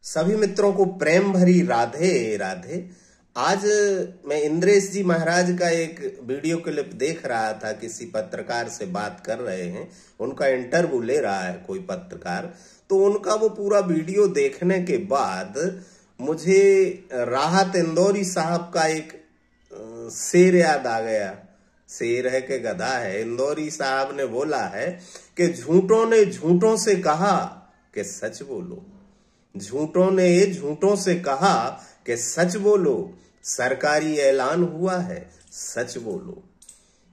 सभी मित्रों को प्रेम भरी राधे राधे। आज मैं इंद्रेश जी महाराज का एक वीडियो क्लिप देख रहा था। किसी पत्रकार से बात कर रहे हैं, उनका इंटरव्यू ले रहा है कोई पत्रकार। तो उनका वो पूरा वीडियो देखने के बाद मुझे राहत इंदौरी साहब का एक शेर याद आ गया। शेर है कि गधा है। इंदौरी साहब ने बोला है कि झूठों ने झूठों से कहा कि सच बोलो, झूठों ने झूठों से कहा कि सच बोलो, सरकारी ऐलान हुआ है सच बोलो।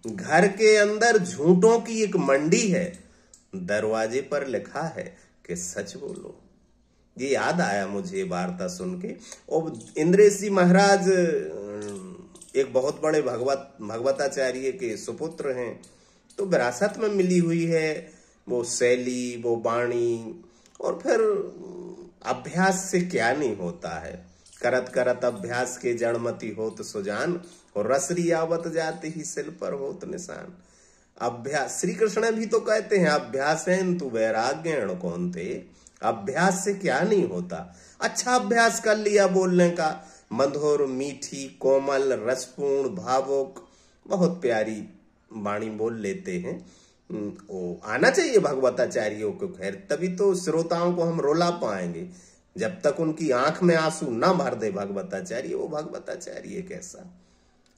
घर के अंदर झूठों की एक मंडी है, दरवाजे पर लिखा है कि सच बोलो। ये याद आया मुझे वार्ता सुन के। और इंद्रेश जी महाराज एक बहुत बड़े भगवताचार्य के सुपुत्र हैं, तो विरासत में मिली हुई है वो शैली, वो वाणी। और फिर अभ्यास से क्या नहीं होता है। करत करत अभ्यास के जड़मती होत सुजान, और रसरी आवत जाते ही सिल पर होत निशान। अभ्यास, श्री कृष्ण भी तो कहते हैं अभ्यासेन तु वैराग्यण कौन थे। अभ्यास से क्या नहीं होता। अच्छा अभ्यास कर लिया बोलने का, मधुर, मीठी, कोमल, रसपूर्ण, भावुक, बहुत प्यारी वाणी बोल लेते हैं। वो आना चाहिए भगवताचार्यों को। खैर तभी तो श्रोताओं को हम रुला पाएंगे। जब तक उनकी आंख में आंसू ना भर दे भगवताचार्य, वो भगवताचार्य कैसा।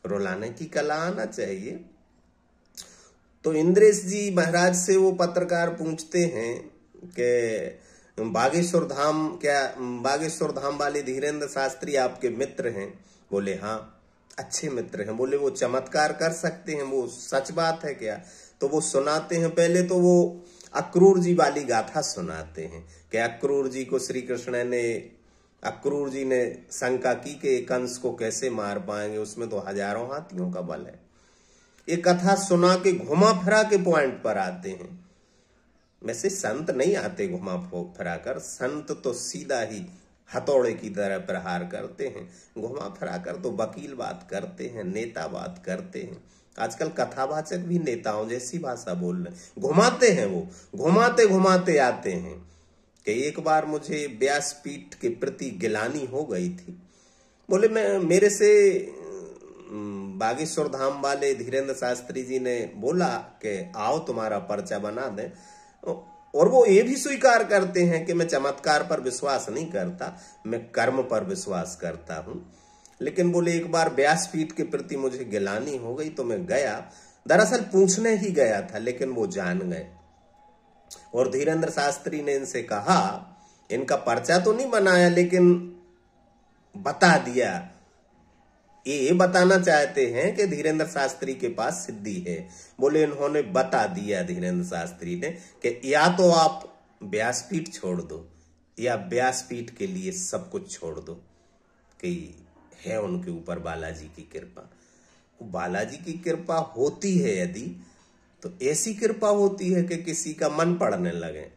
रुलाने की कला आना चाहिए। तो इंद्रेश जी महाराज से वो पत्रकार पूछते हैं कि बागेश्वर धाम, क्या बागेश्वर धाम वाले धीरेन्द्र शास्त्री आपके मित्र हैं? बोले हाँ, अच्छे मित्र हैं। बोले वो चमत्कार कर सकते हैं, वो सच बात है क्या? तो वो सुनाते हैं। पहले तो वो अक्रूर जी वाली गाथा सुनाते हैं कि अक्रूर जी को श्री कृष्ण ने, अक्रूर जी ने शंका की कि कंस को कैसे मार पाएंगे, उसमें तो हजारों हाथियों का बल है। ये कथा सुना के घुमा फिरा के पॉइंट पर आते हैं। वैसे संत नहीं आते घुमा फिरा कर, संत तो सीधा ही हथौड़े की तरह प्रहार करते हैं। घुमा फिरा कर तो वकील बात करते हैं, नेता बात करते हैं। आजकल कथावाचक भी नेताओं जैसी भाषा बोल रहे, घुमाते हैं। वो घुमाते घुमाते आते हैं कि एक बार मुझे व्यासपीठ के प्रति गिलानी हो गई थी। बोले मेरे से बागेश्वर धाम वाले धीरेन्द्र शास्त्री जी ने बोला कि आओ तुम्हारा पर्चा बना दें। और वो ये भी स्वीकार करते हैं कि मैं चमत्कार पर विश्वास नहीं करता, मैं कर्म पर विश्वास करता हूं। लेकिन बोले एक बार व्यासपीठ के प्रति मुझे गिलानी हो गई तो मैं गया। दरअसल पूछने ही गया था, लेकिन वो जान गए। और धीरेन्द्र शास्त्री ने इनसे कहा, इनका पर्चा तो नहीं बनाया लेकिन बता दिया। ये बताना चाहते हैं कि धीरेन्द्र शास्त्री के पास सिद्धि है। बोले इन्होंने बता दिया धीरेन्द्र शास्त्री ने कि या तो आप व्यासपीठ छोड़ दो या व्यासपीठ के लिए सब कुछ छोड़ दो। कि है उनके ऊपर बालाजी की कृपा। बालाजी की कृपा होती है यदि, तो ऐसी कृपा होती है कि किसी का मन पड़ने लगे।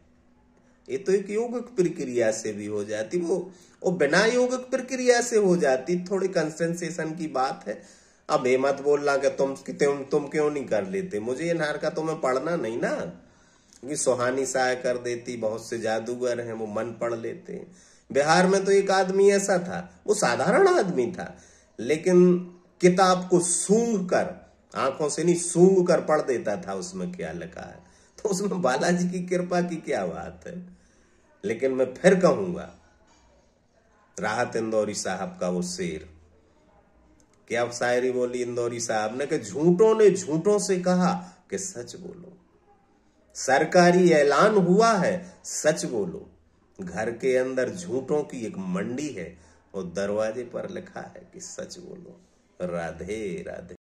ये तो एक योगिक प्रक्रिया से भी हो जाती, वो बिना योगिक प्रक्रिया से हो जाती। थोड़ी कंसंट्रेशन की बात है। अब ये मत बोलना कि तुम क्यों नहीं कर लेते। मुझे ये नार का तुम्हें पढ़ना नहीं ना, क्योंकि सुहानी साय कर देती। बहुत से जादूगर हैं, वो मन पढ़ लेते हैं। बिहार में तो एक आदमी ऐसा था, वो साधारण आदमी था, लेकिन किताब को सूंघ कर, आंखों से नहीं सूंघ कर पढ़ देता था उसमें क्या लिखा है। तो उसमें बालाजी की कृपा की क्या बात है। लेकिन मैं फिर कहूंगा, राहत इंदौरी साहब का वो शेर, क्या शायरी बोली इंदौरी साहब ने कि झूठों ने झूठों से कहा कि सच बोलो, सरकारी ऐलान हुआ है सच बोलो। घर के अंदर झूठों की एक मंडी है, और दरवाजे पर लिखा है कि सच बोलो। राधे राधे।